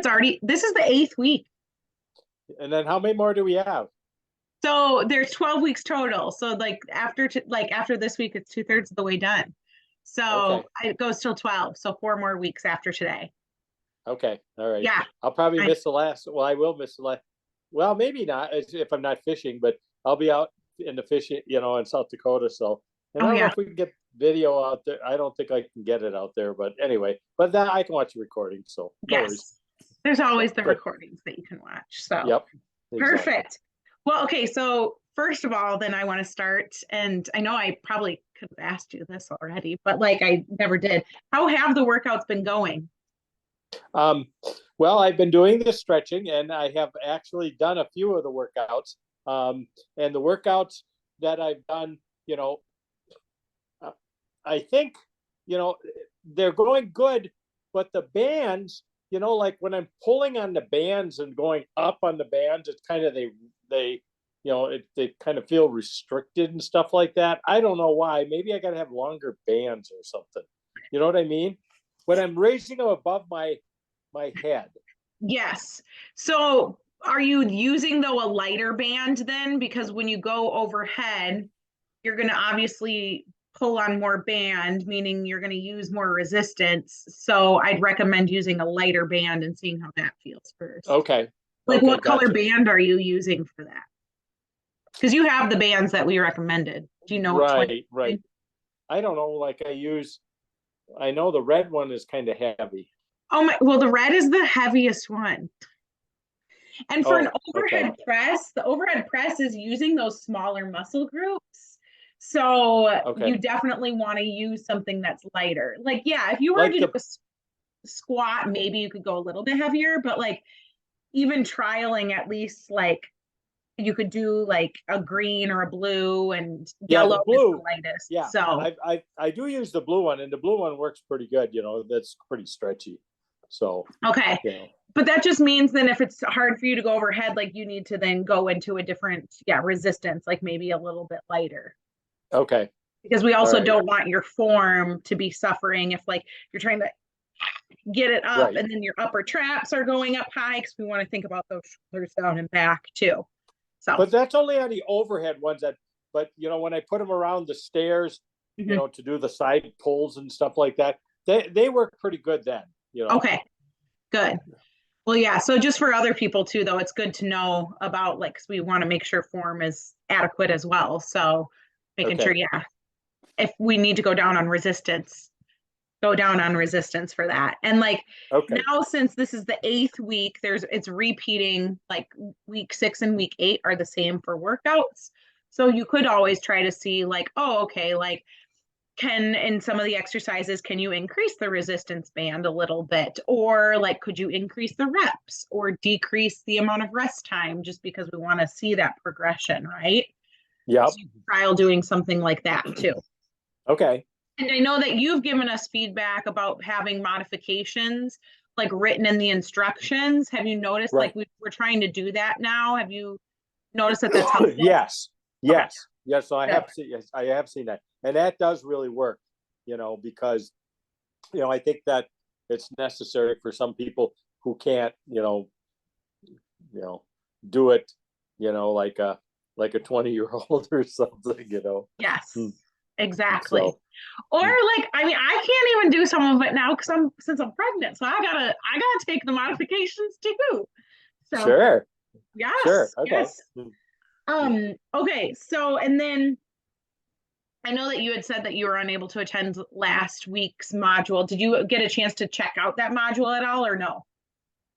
This is the eighth week. And then how many more do we have? So there's 12 weeks total. So like after this week, it's 2/3 of the way done. So Okay. it goes till 12. So 4 more weeks after today. Okay. All right. Yeah. I'll probably I, miss the last. Well, I will miss the last. Well, maybe not if I'm not fishing, but I'll be out in the fishing, in South Dakota. So, and oh I don't know yeah. if we can get video out there. I don't think I can get it out there, but anyway, but then I can watch the recording. So no worries. Yes. There's always So the good. recordings that you can watch. So Yep. Exactly. perfect. Well, okay. So first of all, then I want to start, and I know I probably could have asked you this already, but like I never did. How have the workouts been going? Um, well, I've been doing the stretching and I have actually done a few of the workouts. And the workouts that I've done, uh, I think, you know, they're going good, but the bands, like when I'm pulling on the bands and going up on the bands, it's kind of, they kind of feel restricted and stuff like that. I don't know why. Maybe I got to have longer bands or something. You know what I mean? When I'm raising them above my head. Yes. So are you using though a lighter band then? Because when you go overhead, you're going to obviously pull on more band, meaning you're going to use more resistance. So I'd recommend using a lighter band and seeing how that feels first. Okay. Like Okay. what color Gotcha. band are you using for that? Because you have the bands that we recommended. Do you know which one? Right. Right. I don't know. Like I know the red one is kind of heavy. Oh my, well, the red is the heaviest one. And for an Oh, okay. overhead press, the overhead press is using those smaller muscle groups. So you Okay. definitely want to use something that's lighter. Like, yeah, if you were Like to do the, a squat, maybe you could go a little bit heavier, but like even trialing at least like you could do like a green or a blue and yeah, the yellow is the blue. lightest. Yeah. So, I do use the blue one and the blue one works pretty good. That's pretty stretchy. So, okay. you know, But that just means then if it's hard for you to go overhead, like you need to then go into a different, yeah, resistance, like maybe a little bit lighter. okay. Because we All also right. don't want your form to be suffering if like you're trying to get it up Right. and then your upper traps are going up high because we want to think about those shoulders down and back too. So, But that's only on the overhead ones but when I put them around the stairs, mhm. to do the side pulls and stuff like that, they work pretty good then. Okay, good. Well, yeah. So just for other people too, though, it's good to know about like, 'cause we want to make sure form is adequate as well. So making sure, Okay. yeah, if we need to go down on resistance, go down on resistance for that. And like Okay. now, since this is the eighth week, it's repeating like week 6 and week 8 are the same for workouts. So you could always try to see like, oh, okay, like can in some of the exercises can you increase the resistance band a little bit, or like could you increase the reps or decrease the amount of rest time, just because we want to see that progression, right? Yep. So you can trial doing something like that too. Okay. And I know that you've given us feedback about having modifications like written in the instructions. Have you noticed like Right. we're trying to do that now? Have you noticed that that's helpful? Yes. Okay, Yes. Yes. So good. I have seen that. And that does really work, because, I think that it's necessary for some people who can't, you know, do it, like a 20-year-old or something. Yes, Hmm. exactly. So, Or hmm. like, I mean, I can't even do some of it now because I'm pregnant. So I gotta take the modifications too. So Sure. Sure. yes, Okay. yes. Hmm. Okay, so and then I know that you had said that you were unable to attend last week's module. Did you get a chance to check out that module at all or no?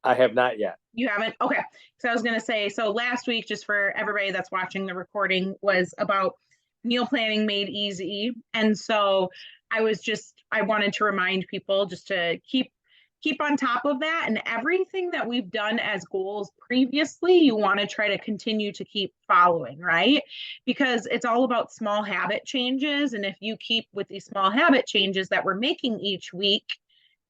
I have not yet. You haven't? Okay. So I was going to say, so last week, just for everybody that's watching the recording, was about meal planning made easy. And so I wanted to remind people just to keep on top of that, and everything that we've done as goals previously, you want to try to continue to keep following, right? Because it's all about small habit changes. And if you keep with these small habit changes that we're making each week,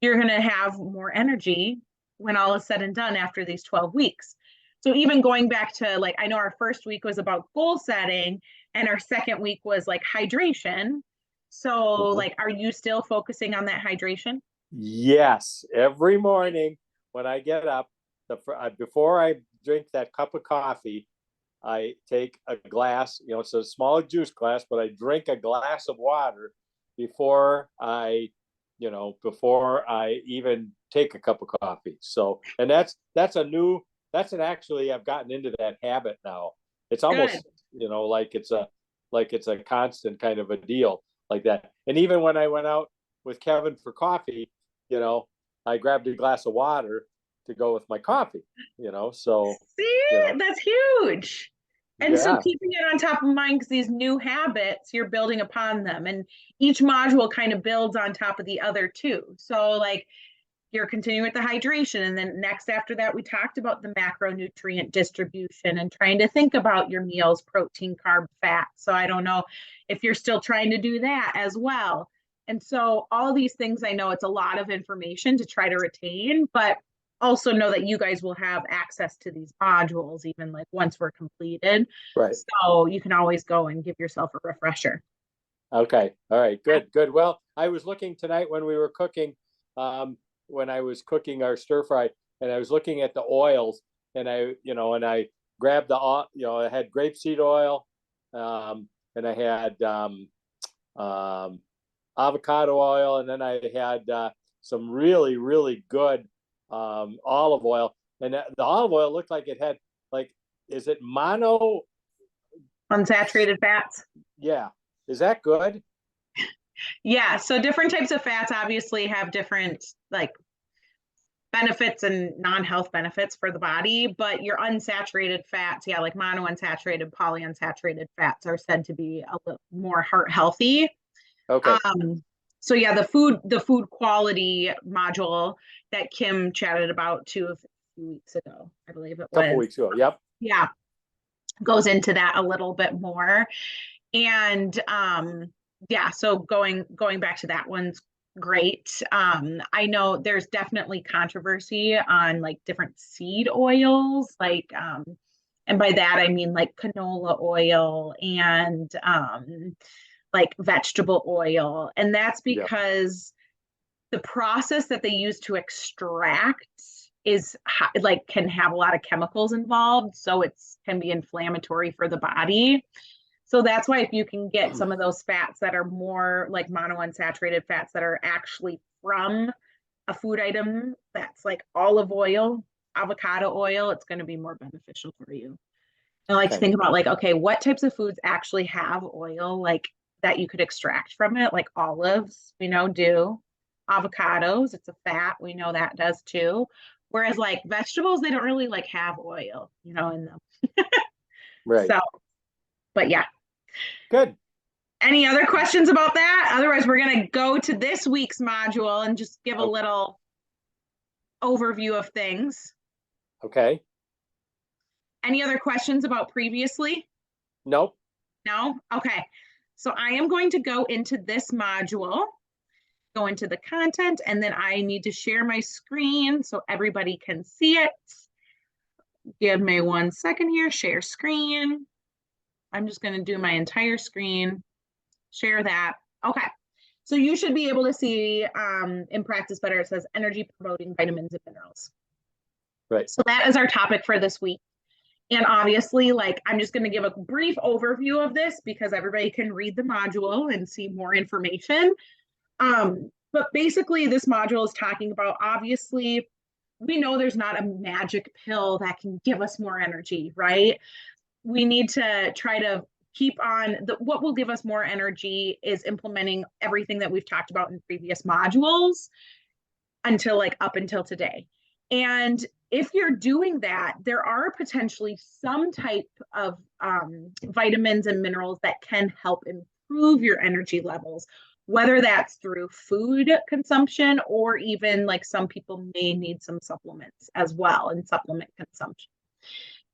you're going to have more energy when all is said and done after these 12 weeks. So even going back to like, I know our first week was about goal setting and our second week was like hydration. So Mhm. like, are you still focusing on that hydration? Yes. Every morning when I get up, before I drink that cup of coffee, I take a glass, it's a small juice glass, but I drink a glass of water before before I even take a cup of coffee. So, and that's actually, I've gotten into that habit now. It's almost, Good. like it's a constant kind of a deal like that. And even when I went out with Kevin for coffee, I grabbed a glass of water to go with my coffee, so, See, that's huge. And so yeah, keeping it on top of mind, because these new habits, you're building upon them. And each module kind of builds on top of the other too. So like you're continuing with the hydration. And then next after that, we talked about the macronutrient distribution and trying to think about your meals, protein, carb, fat. So I don't know if you're still trying to do that as well. And so all these things, I know it's a lot of information to try to retain, but also know that you guys will have access to these modules even like once we're completed. right. So you can always go and give yourself a refresher. Okay. All right. Good. Good. Well, I was looking tonight when we were cooking, when I was cooking our stir fry, and I was looking at the oils, and I grabbed I had grapeseed oil, and I had avocado oil, and then I had some really, really good olive oil, and the olive oil looked like it had is it mono? Unsaturated fats. Yeah. Is that good? Yeah. So different types of fats obviously have different like benefits and non-health benefits for the body, but your unsaturated fats, yeah, like monounsaturated, polyunsaturated fats are said to be a little more heart healthy. Okay. So yeah, the food quality module that Kim chatted about too a few weeks ago, I believe it A couple was. weeks ago. Yep. Yeah, goes into that a little bit more. And yeah, so going back to that one's great. I know there's definitely controversy on like different seed oils, like and by that I mean like canola oil and like vegetable oil. And that's Yep. because the process that they use to extract is like can have a lot of chemicals involved, so it's can be inflammatory for the body. So that's why if you can get some of those fats that are more like monounsaturated fats that are actually from a food item that's like olive oil, avocado oil, it's going to be more beneficial for you. I like to Okay. think about like, okay, what types of foods actually have oil like that you could extract from it, like olives, we know do. Avocados, it's a fat, we know that does too. Whereas like vegetables, they don't really like have oil, in them. Right. So, but yeah. Good. Any other questions about that? Otherwise, we're going to go to this week's module and just give a little overview of things. Okay. Any other questions about previously? Nope. No? Okay. So I am going to go into this module, go into the content, and then I need to share my screen so everybody can see it. Give me 1 second here, share screen. I'm just going to do my entire screen, share that. Okay. So you should be able to see in Practice Better, it says energy promoting vitamins and minerals. Right. So that is our topic for this week. And obviously, like, I'm just going to give a brief overview of this because everybody can read the module and see more information. But basically, this module is talking about, obviously, we know there's not a magic pill that can give us more energy, right? We need to try to keep on what will give us more energy is implementing everything that we've talked about in previous modules up until today. And if you're doing that, there are potentially some type of vitamins and minerals that can help improve your energy levels, whether that's through food consumption or even like some people may need some supplements as well and supplement consumption.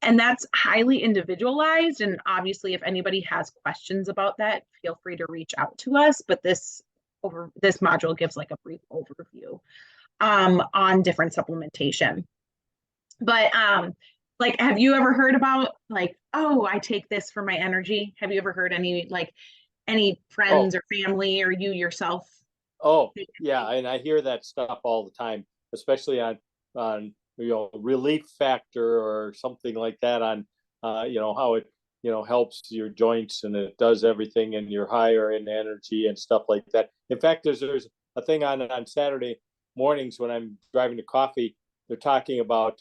And that's highly individualized. And obviously, if anybody has questions about that, feel free to reach out to us. But this module gives like a brief overview on different supplementation. But like, have you ever heard about like, oh, I take this for my energy? Have you ever heard any friends or family or you yourself? Oh, yeah. And I hear that stuff all the time, especially on on, relief factor or something like that on, how it, helps your joints and it does everything and you're higher in energy and stuff like that. In fact, there's a thing on Saturday mornings when I'm driving to coffee, they're talking about,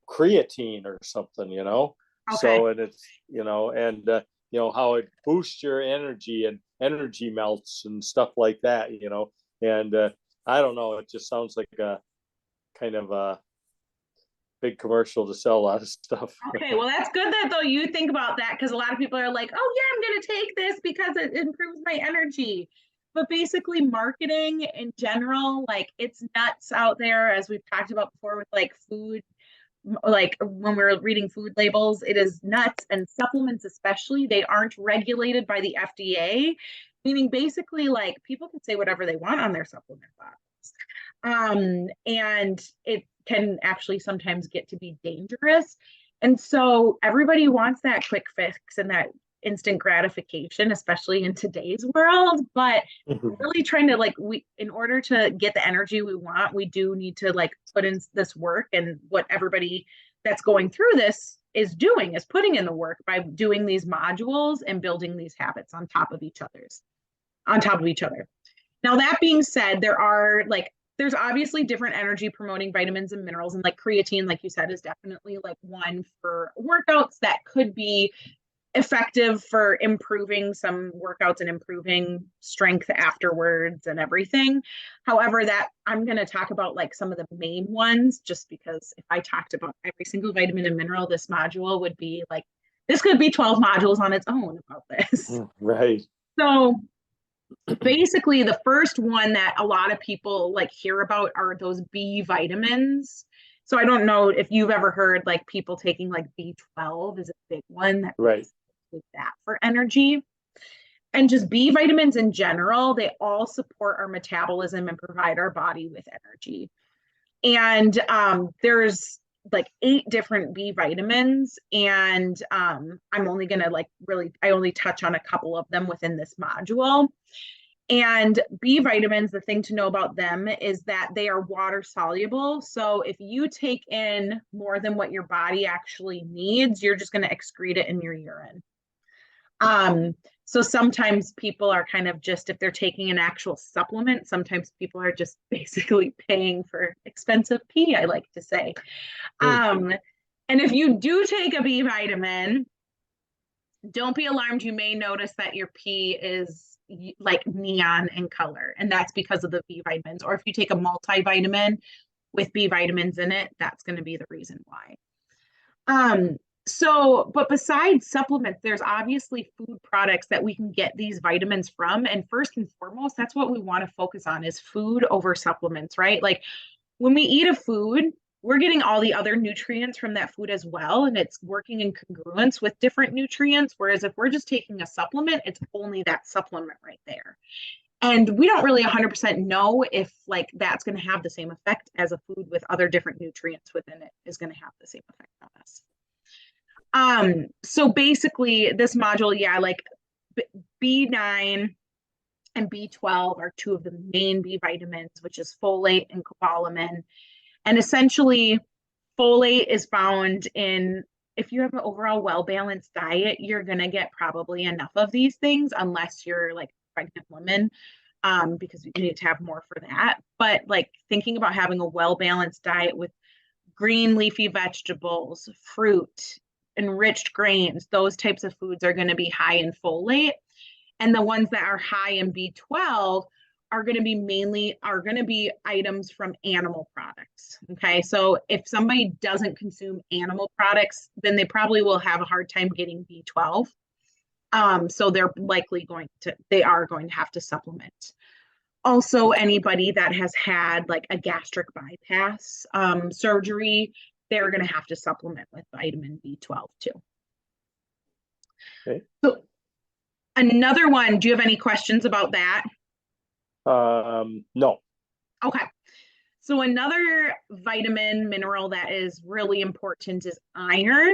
creatine or something, Okay. so, and it's, and, how it boosts your energy and energy melts and stuff like that, and I don't know, it just sounds like a kind of a big commercial to sell a lot of stuff. Okay, well, that's good that though you think about that, because a lot of people are like, oh yeah, I'm going to take this because it improves my energy. But basically, marketing in general, like it's nuts out there, as we've talked about before with like food, like when we're reading food labels, it is nuts. And supplements, especially, they aren't regulated by the FDA, meaning basically, like people can say whatever they want on their supplement bottles. And it can actually sometimes get to be dangerous. And so everybody wants that quick fix and that instant gratification, especially in today's world. But really trying to in order to get the energy we want, we do need to like put in this work. And what everybody that's going through this is doing is putting in the work by doing these modules and building these habits on top of each other. Now, that being said, there's obviously different energy promoting vitamins and minerals, and like creatine, like you said, is definitely like one for workouts that could be effective for improving some workouts and improving strength afterwards and everything. However, that I'm going to talk about like some of the main ones, just because if I talked about every single vitamin and mineral, this module would be like, this could be 12 modules on its own about this. Right. So basically, the first one that a lot of people like hear about are those B vitamins. So I don't know if you've ever heard like people taking like B12 is a big one that right that for energy. And just B vitamins in general, they all support our metabolism and provide our body with energy. And there's like 8 different B vitamins, and I'm only gonna I only touch on a couple of them within this module. And B vitamins, the thing to know about them is that they are water soluble. So if you take in more than what your body actually needs, you're just going to excrete it in your urine. So sometimes people are kind of just, if they're taking an actual supplement, sometimes people are just basically paying for expensive pee, I like to say. And if you do take a B vitamin, don't be alarmed. You may notice that your pee is like neon in color, and that's because of the B vitamins. Or if you take a multivitamin with B vitamins in it, that's going to be the reason why. But besides supplements, there's obviously food products that we can get these vitamins from. And first and foremost, that's what we want to focus on is food over supplements, right? Like when we eat a food, we're getting all the other nutrients from that food as well, and it's working in congruence with different nutrients. Whereas if we're just taking a supplement, it's only that supplement right there. And we don't really 100% know if like that's going to have the same effect as a food with other different nutrients within it is going to have the same effect on us. So basically this module, like B9 and B12 are 2 of the main B vitamins, which is folate and cobalamin. And essentially, folate is found in, if you have an overall well-balanced diet, you're going to get probably enough of these things, unless you're like a pregnant woman, because you need to have more for that. But like thinking about having a well-balanced diet with green leafy vegetables, fruit, enriched grains, those types of foods are going to be high in folate. And the ones that are high in B12 are going to be items from animal products. Okay. So if somebody doesn't consume animal products, then they probably will have a hard time getting B12. So they are going to have to supplement. Also, anybody that has had like a gastric bypass surgery, they're going to have to supplement with vitamin B12 too. Okay. So another one, do you have any questions about that? No. Okay. So another vitamin mineral that is really important is iron.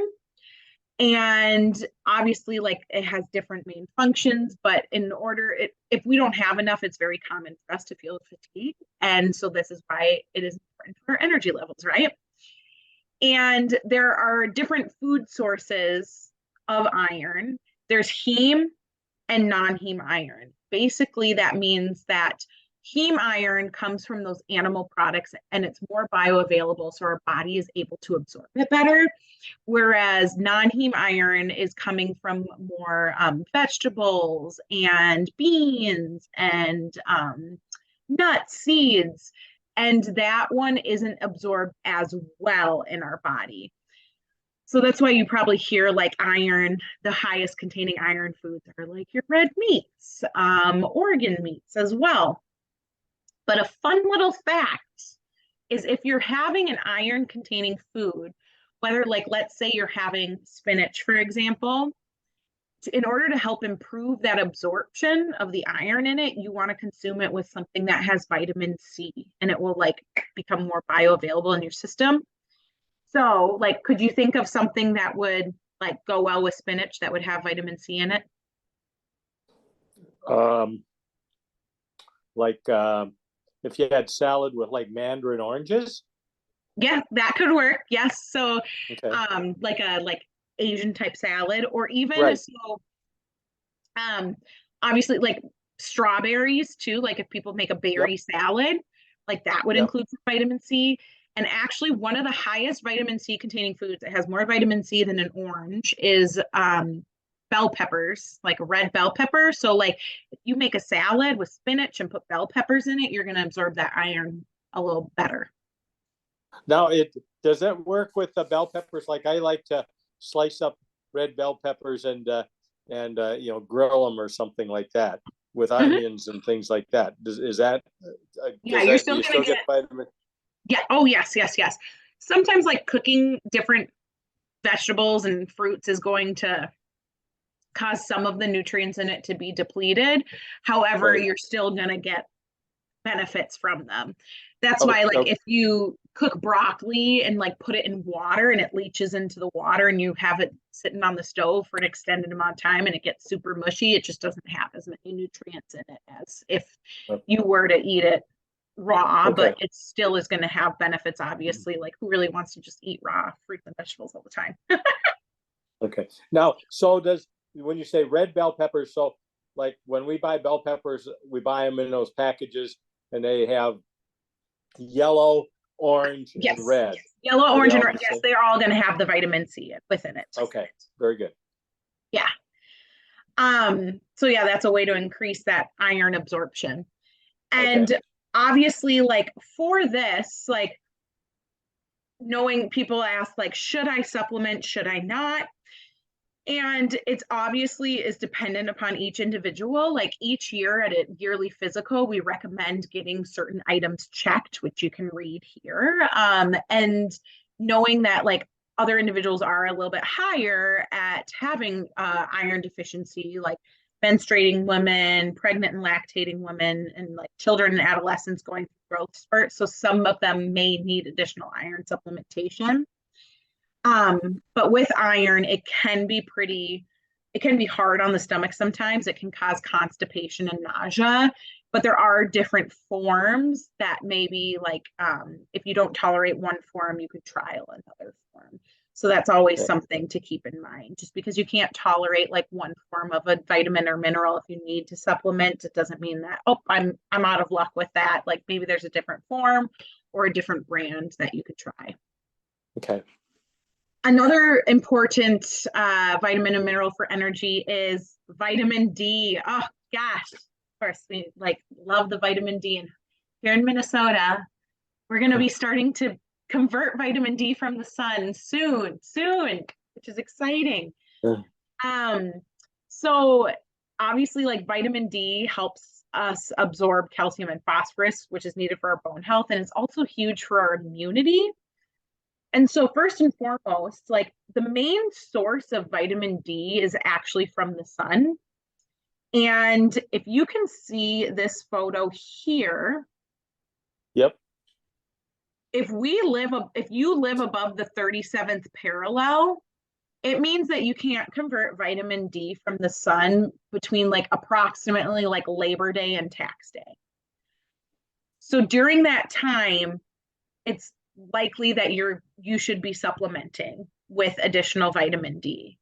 And obviously, like, it has different main functions, but if we don't have enough, it's very common for us to feel fatigue. And so this is why it is important for energy levels, right? And there are different food sources of iron. There's heme and non-heme iron. Basically, that means that heme iron comes from those animal products and it's more bioavailable, so our body is able to absorb it better. Whereas non-heme iron is coming from more vegetables and beans and nuts, seeds, and that one isn't absorbed as well in our body. So that's why you probably hear like iron, the highest containing iron foods are like your red meats, organ meats as well. But a fun little fact is if you're having an iron containing food, whether like, let's say you're having spinach, for example, in order to help improve that absorption of the iron in it, you want to consume it with something that has vitamin C and it will like become more bioavailable in your system. So, like, could you think of something that would like go well with spinach that would have vitamin C in it? Like if you had salad with like mandarin oranges. Yeah, that could work. Yes. So, Okay. like a Asian type salad, or even Right. so, obviously like strawberries too. Like if people make a Yep. berry salad, like that would Yep. include some vitamin C. And actually, one of the highest vitamin C containing foods that has more vitamin C than an orange is bell peppers, like red bell pepper. So, like, if you make a salad with spinach and put bell peppers in it, you're going to absorb that iron a little better. Now, does that work with the bell peppers? Like I like to slice up red bell peppers and grill them or something like that with onions and things like that. Is that Yeah, you're do still you going to still get, get vitamin? yeah. Oh, yes, yes, yes. Sometimes, like, cooking different vegetables and fruits is going to cause some of the nutrients in it to be depleted. However, Right. you're still going to get benefits from them. That's Oh, why, like, okay. if you cook broccoli and like put it in water and it leaches into the water and you have it sitting on the stove for an extended amount of time and it gets super mushy, it just doesn't have as many nutrients in it as if you were to eat it raw, Okay. but it still is going to have benefits, obviously. Like, who really wants to just eat raw fruits and vegetables all the time? Okay. Now, so when you say red bell peppers, so like when we buy bell peppers, we buy them in those packages and they have yellow, orange, Yes. and red. Yellow, Are they orange, and all red. the Yes, same? they're all going to have the vitamin C within it. Okay. Very good. Yeah. So yeah, that's a way to increase that iron absorption. Okay. And obviously, like, for this, like, knowing people ask, like, should I supplement? Should I not? And it's obviously is dependent upon each individual. Like, each year at a yearly physical, we recommend getting certain items checked, which you can read here. And knowing that, like, other individuals are a little bit higher at having iron deficiency, like menstruating women, pregnant and lactating women, and like children and adolescents going through growth spurts. So some of them may need additional iron supplementation. But with iron, it can be hard on the stomach sometimes. It can cause constipation and nausea, but there are different forms that maybe like if you don't tolerate one form, you could trial another form. So that's always something to keep in mind. Just because you can't tolerate like one form of a vitamin or mineral, if you need to supplement, it doesn't mean that, oh, I'm out of luck with that. Like, maybe there's a different form or a different brand that you could try. Okay. Another important vitamin and mineral for energy is vitamin D. Oh gosh, of course, we like love the vitamin D. And here in Minnesota, we're going to be starting to convert vitamin D from the sun soon, which is exciting. So obviously, like, vitamin D helps us absorb calcium and phosphorus, which is needed for our bone health, and it's also huge for our immunity. And so, first and foremost, like, the main source of vitamin D is actually from the sun. And if you can see this photo here, Yep. if you live above the 37th parallel, It means that you can't convert vitamin D from the sun between like approximately like Labor Day and tax day. So during that time, it's likely that you should be supplementing with additional vitamin D.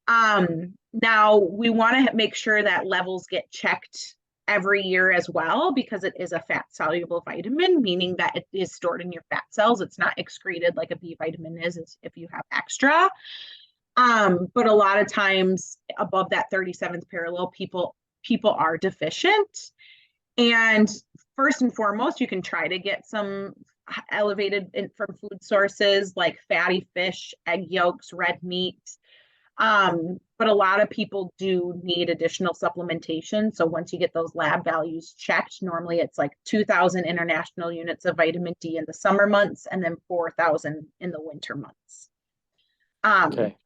Now we want to make sure that levels get checked every year as well, because it is a fat soluble vitamin, meaning that it is stored in your fat cells. It's not excreted like a B vitamin is if you have extra. But a lot of times above that 37th parallel, people are deficient. And first and foremost, you can try to get some elevated from food sources like fatty fish, egg yolks, red meat. But a lot of people do need additional supplementation. So once you get those lab values checked, normally it's like 2,000 international units of vitamin D in the summer months and then 4,000 in the winter months. Okay.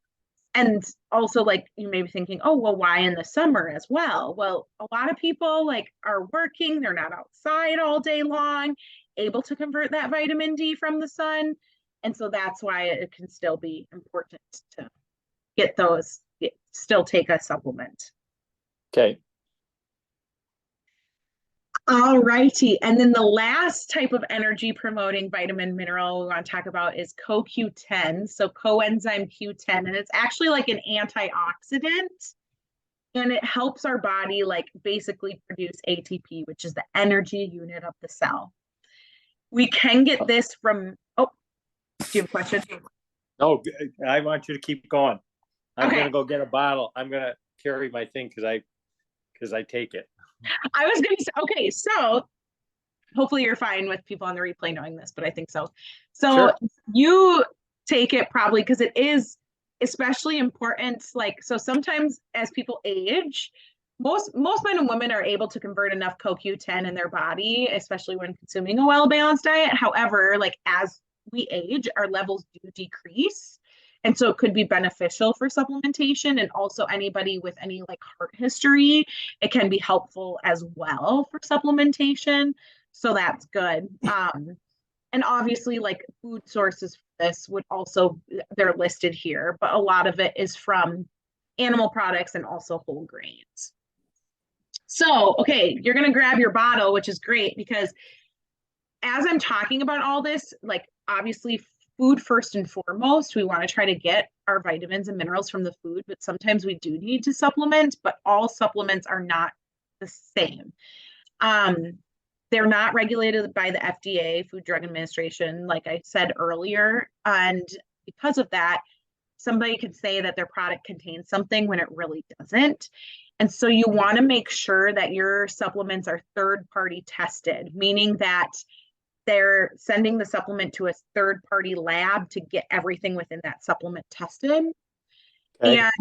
And also, like, you may be thinking, oh, well, why in the summer as well? Well, a lot of people like are working, they're not outside all day long, able to convert that vitamin D from the sun. And so that's why it can still be important to get those, still take a supplement. Okay. All righty. And then the last type of energy promoting vitamin mineral we want to talk about is CoQ10. So coenzyme Q10, and it's actually like an antioxidant, and it helps our body like basically produce ATP, which is the energy unit of the cell. We can get this from, oh, do you have a question? No, I want you to keep going. I'm Okay. gonna go get a bottle. I'm gonna carry my thing because I take it. I was going to say, okay, so hopefully you're fine with people on the replay knowing this, but I think so. So Sure. you take it probably because it is especially important. Like, so sometimes as people age, most men and women are able to convert enough CoQ10 in their body, especially when consuming a well-balanced diet. However, like as we age, our levels do decrease. And so it could be beneficial for supplementation, and also anybody with any like heart history, it can be helpful as well for supplementation. So that's good. And obviously like food sources for this would also, they're listed here, but a lot of it is from animal products and also whole grains. So, okay, you're going to grab your bottle, which is great because as I'm talking about all this, like obviously food first and foremost, we want to try to get our vitamins and minerals from the food, but sometimes we do need to supplement, but all supplements are not the same. They're not regulated by the FDA, Food Drug Administration, like I said earlier. And because of that, somebody could say that their product contains something when it really doesn't. And so you want to make sure that your supplements are third-party tested, meaning that they're sending the supplement to a third-party lab to get everything within that supplement tested. Okay. And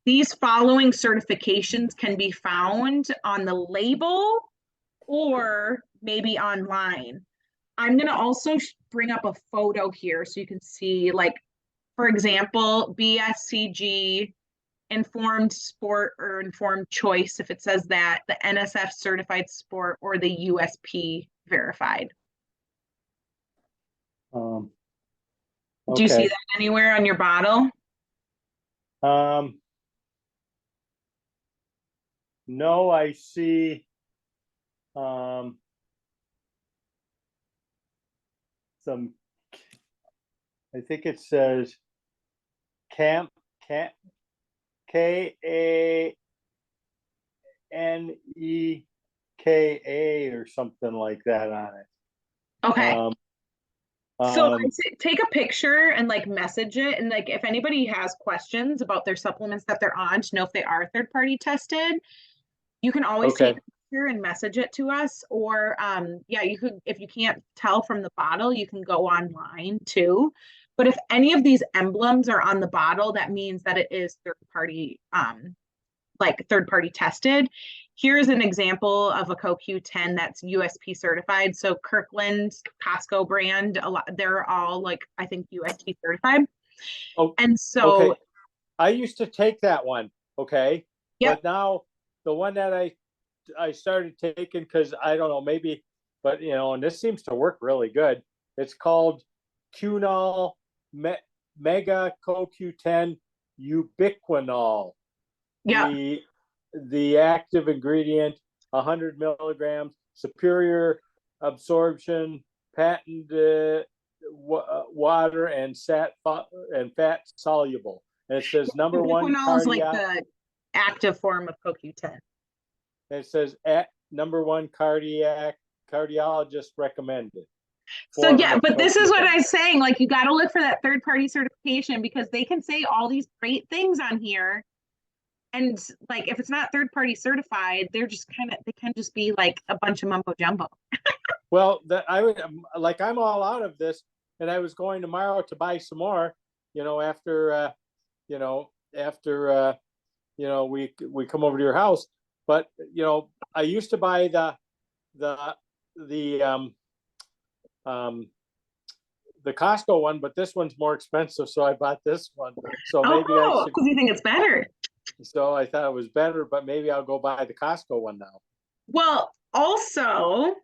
these following certifications can be found on the label or maybe online. I'm going to also bring up a photo here so you can see, like, for example, BSCG, informed sport or informed choice, if it says that, the NSF certified sport, or the USP verified. Okay. Do you see that anywhere on your bottle? No, I see some, I think it says KANEKA or something like that on it. Okay. So take a picture and like message it. And like, if anybody has questions about their supplements that they're on to know if they are third party tested, you can always take a picture and message it to us. Or yeah, you could, if you can't tell from the bottle, you can go online too. But if any of these emblems are on the bottle, that means that it is third party, like third party tested. Here's an example of a CoQ10 that's USP certified. So Kirkland, Costco brand, they're all like, I think USP certified. Oh, and so okay. I used to take that one. Okay. Yep. But now the one that I started taking, because I don't know, maybe, but you know, and this seems to work really good. It's called Cunol Mega CoQ10 ubiquinol. Yeah. The active ingredient, 100 milligrams, superior absorption, patented water and fat soluble. And it says number one Ubiquinol is like cardiac. the active form of CoQ10. And it says number one cardiologist recommended. So yeah, but this is what CoQ10. I'm saying. Like, you got to look for that third-party certification, because they can say all these great things on here, and like if it's not third-party certified, they can just be like a bunch of mumbo jumbo. Well, I'm all out of this, and I was going tomorrow to buy some more. After we come over to your house. But I used to buy the Costco one, but this one's more expensive, so I bought this one. So maybe because you think it's better. So I thought it was better, but maybe I'll go buy the Costco one now. Well, also,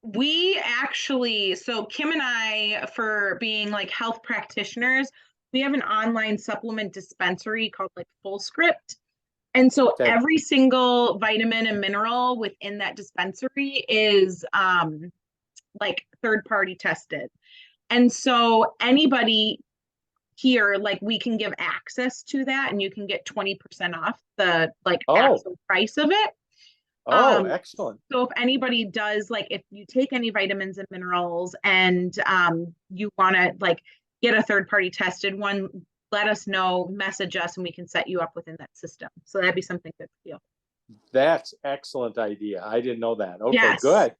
so Kim and I, for being like health practitioners, we have an online supplement dispensary called like FullScript. And so every single vitamin and mineral within that dispensary is like third-party tested. And so anybody here, like, we can give access to that, and you can get 20% off the actual price of it. Excellent. So if anybody does, like, if you take any vitamins and minerals and you want to like get a third-party tested one, let us know, message us, and we can set you up within that system. So that'd be something good for you. That's excellent idea. I didn't know that. Okay, yes. Good.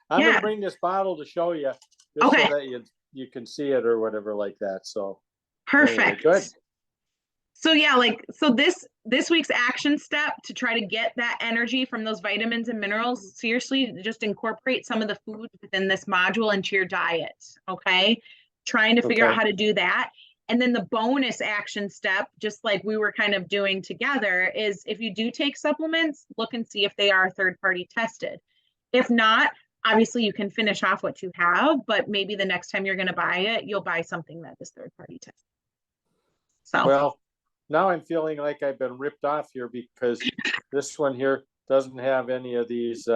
I'm going to bring this bottle to show you, just so that you can see it or whatever like that. So perfect. Anyway, good. So yeah, so this week's action step to try to get that energy from those vitamins and minerals, seriously, just incorporate some of the food within this module into your diet. Okay. Trying to figure out how to do that. And then the bonus action step, just like we were kind of doing together, is if you do take supplements, look and see if they are third-party tested. If not, obviously you can finish off what you have, but maybe the next time you're going to buy it, you'll buy something that is third-party tested. So, well, now I'm feeling like I've been ripped off here, because this one here doesn't have any of these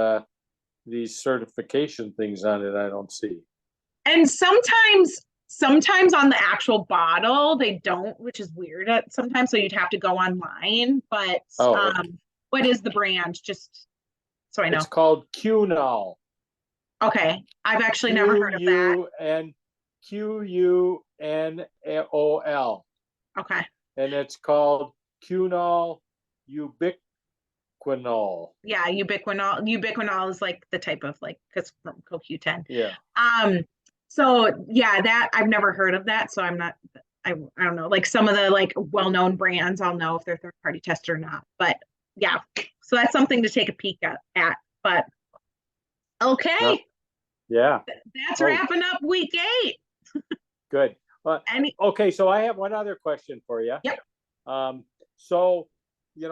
certification things on it. I don't see. And sometimes on the actual bottle they don't, which is weird sometimes, so you'd have to go online. But what is the brand, just so I know? It's called Qunol. Okay, I've actually never heard of that. And Qunol. Okay. And it's called Qunol ubiquinol. Yeah, ubiquinol is like the type of, like, because from CoQ10. Yeah. So yeah, that I've never heard of that, so I don't know, like some of the like well-known brands, I'll know if they're third-party tested or not. But yeah, so that's something to take a peek at. But okay. Yep. Yeah. That's wrapping up week 8. Good. Okay, so I have one other question for you. Yep. So in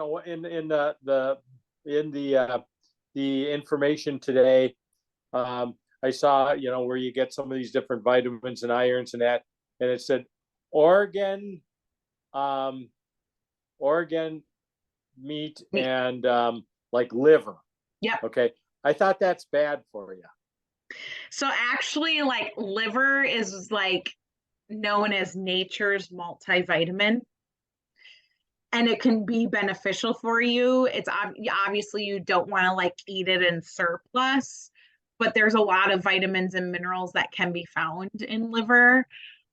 the information today, I saw, where you get some of these different vitamins and irons and that, and it said organ meat and like liver. Yeah. Okay. I thought that's bad for you. So actually, like, liver is like known as nature's multivitamin, and it can be beneficial for you. It's obviously you don't want to like eat it in surplus, but there's a lot of vitamins and minerals that can be found in liver.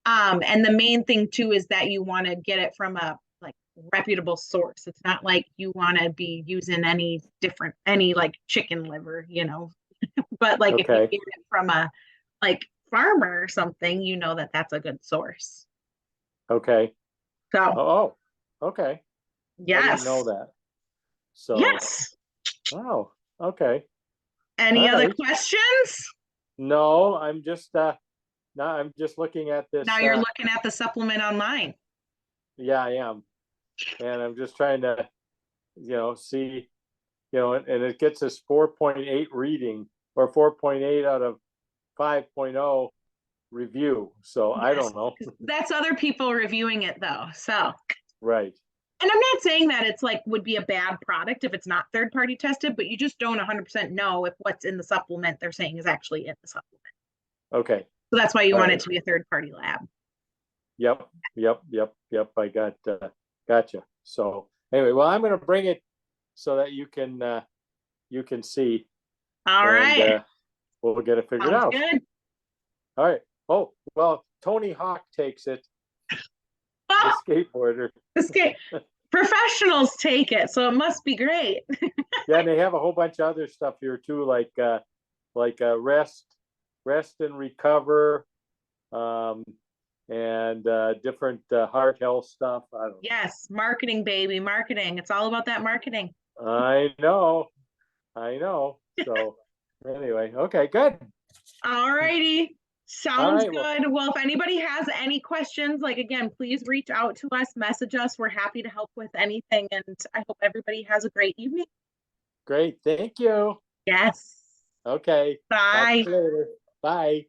And the main thing too is that you want to get it from a like reputable source. It's not like you want to be using any like chicken liver, but like if you get it from a like farmer or something, that's a good source. Okay. So. Okay. Yes. I didn't know that. So. Yes. Oh. Okay. Any other questions? No, I'm just looking at this. Now you're looking at the supplement online. Yeah, I am. And I'm just trying to, see, and it gets us 4.8 reading, or 4.8 out of 5.0 review. So yes. I don't know. That's other people reviewing it though. So Right. And I'm not saying that it's like would be a bad product if it's not third party tested, but you just don't 100% know if what's in the supplement they're saying is actually in the supplement. Okay. So that's why you All want right. it to be a third party lab. Yep. I got, gotcha. So anyway, well, I'm gonna bring it so that you can see, All and right. we'll get it figured Sounds out. good. All right. Oh, well, Tony Hawk takes it, the Oh, skateboarder. this game, professionals take it, so it must be great. Yeah, and they have a whole bunch of other stuff here too, like rest and recover, and different heart health stuff. I don't Yes, marketing, baby, marketing. It's all about that marketing. know. I know. So anyway, okay, good. All righty. All Sounds right. Well, good. Well, if anybody has any questions, like again, please reach out to us, message us. We're happy to help with anything. And I hope everybody has a great evening. great. Thank you. Yes. Okay. Talk to Bye. you later. Bye.